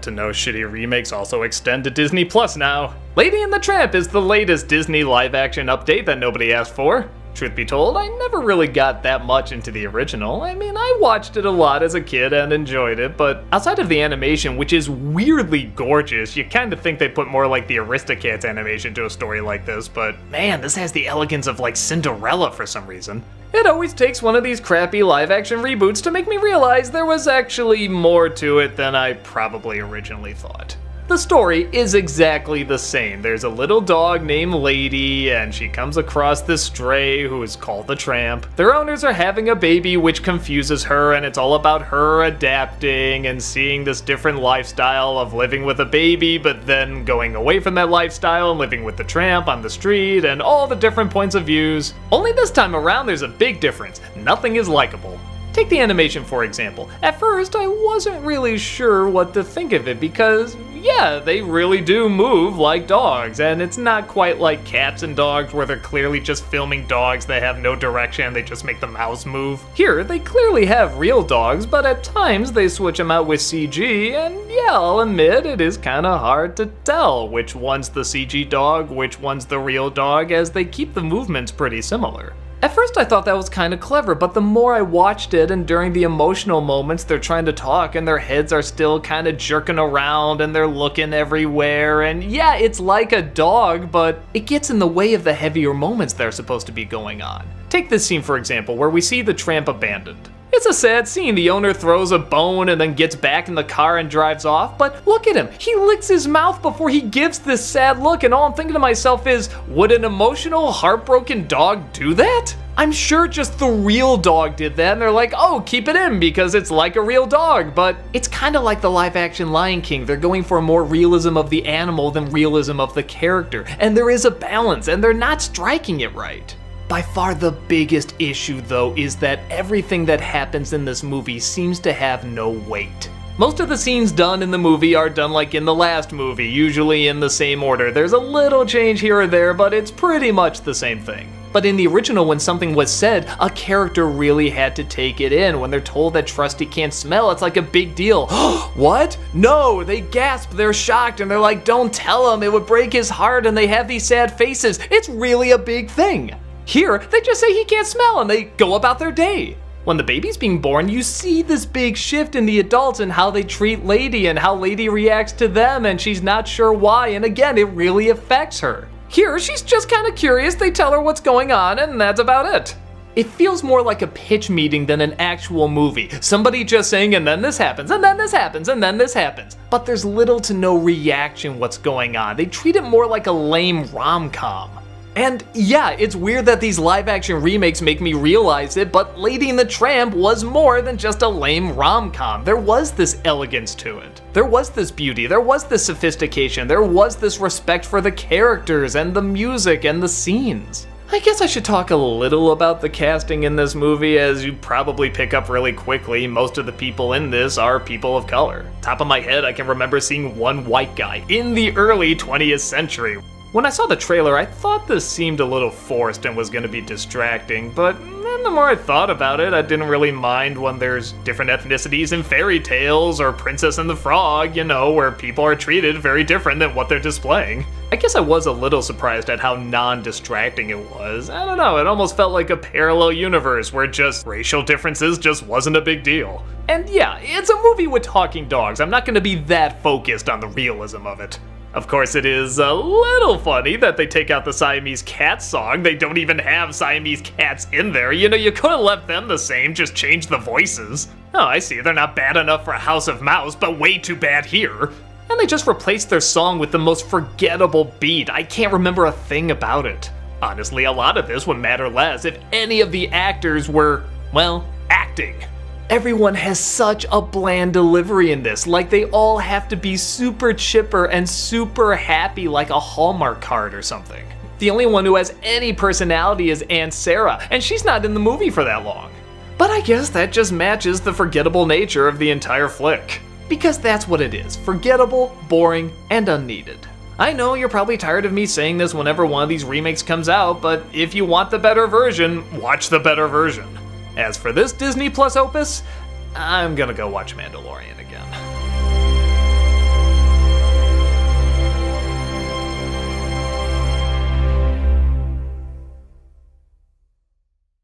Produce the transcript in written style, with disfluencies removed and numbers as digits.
to know shitty remakes also extend to Disney Plus now. Lady and the Tramp is the latest Disney live-action update that nobody asked for. Truth be told, I never really got that much into the original. I mean, I watched it a lot as a kid and enjoyed it, but outside of the animation, which is weirdly gorgeous, you kinda think they put more like the Aristocats animation to a story like this, but man, this has the elegance of like Cinderella for some reason. It always takes one of these crappy live-action reboots to make me realize there was actually more to it than I probably originally thought. The story is exactly the same. There's a little dog named Lady, and she comes across this stray who is called the Tramp. Their owners are having a baby, which confuses her, and it's all about her adapting and seeing this different lifestyle of living with a baby, but then going away from that lifestyle and living with the Tramp on the street, and all the different points of views. Only this time around, there's a big difference. Nothing is likable. Take the animation for example. At first, I wasn't really sure what to think of it because, yeah, they really do move like dogs, and it's not quite like cats and dogs where they're clearly just filming dogs that have no direction, they just make the mouse move. Here, they clearly have real dogs, but at times they switch them out with CG, and yeah, I'll admit it is kinda hard to tell which one's the CG dog, which one's the real dog, as they keep the movements pretty similar. At first I thought that was kinda clever, but the more I watched it and during the emotional moments they're trying to talk and their heads are still kinda jerking around and they're looking everywhere, and yeah, it's like a dog, but it gets in the way of the heavier moments that are supposed to be going on. Take this scene for example, where we see the Tramp abandoned. It's a sad scene. The owner throws a bone and then gets back in the car and drives off, but look at him. He licks his mouth before he gives this sad look, and all I'm thinking to myself is, would an emotional, heartbroken dog do that? I'm sure just the real dog did that, and they're like, oh, keep it in because it's like a real dog, but it's kind of like the live-action Lion King. They're going for more realism of the animal than realism of the character, and there is a balance, and they're not striking it right. By far the biggest issue though is that everything that happens in this movie seems to have no weight. Most of the scenes done in the movie are done like in the last movie, usually in the same order. There's a little change here or there, but it's pretty much the same thing. But in the original, when something was said, a character really had to take it in. When they're told that Trusty can't smell, it's like a big deal. What? No, they gasp, they're shocked, and they're like, don't tell him, it would break his heart, and they have these sad faces. It's really a big thing. Here, they just say he can't smell and they go about their day. When the baby's being born, you see this big shift in the adults and how they treat Lady and how Lady reacts to them, and she's not sure why, and again, it really affects her. Here, she's just kind of curious, they tell her what's going on, and that's about it. It feels more like a pitch meeting than an actual movie. Somebody just saying, and then this happens, and then this happens, and then this happens. But there's little to no reaction what's going on. They treat it more like a lame rom-com. And yeah, it's weird that these live-action remakes make me realize it, but Lady and the Tramp was more than just a lame rom-com. There was this elegance to it. There was this beauty, there was this sophistication, there was this respect for the characters and the music and the scenes. I guess I should talk a little about the casting in this movie. As you probably pick up really quickly, most of the people in this are people of color. Top of my head, I can remember seeing one white guy in the early 20th century. When I saw the trailer, I thought this seemed a little forced and was going to be distracting, but then the more I thought about it, I didn't really mind when there's different ethnicities in fairy tales or Princess and the Frog, you know, where people are treated very different than what they're displaying. I guess I was a little surprised at how non-distracting it was. I don't know, it almost felt like a parallel universe where just racial differences just wasn't a big deal. And yeah, it's a movie with talking dogs. I'm not going to be that focused on the realism of it. Of course, it is a little funny that they take out the Siamese cat song. They don't even have Siamese cats in there. You know, you could have left them the same, just change the voices. Oh, I see, they're not bad enough for House of Mouse, but way too bad here. And they just replaced their song with the most forgettable beat. I can't remember a thing about it. Honestly, a lot of this would matter less if any of the actors were, well, acting. Everyone has such a bland delivery in this, like they all have to be super chipper and super happy like a Hallmark card or something. The only one who has any personality is Aunt Sarah, and she's not in the movie for that long. But I guess that just matches the forgettable nature of the entire flick. Because that's what it is, forgettable, boring, and unneeded. I know you're probably tired of me saying this whenever one of these remakes comes out, but if you want the better version, watch the better version. As for this Disney Plus opus, I'm gonna go watch Mandalorian again.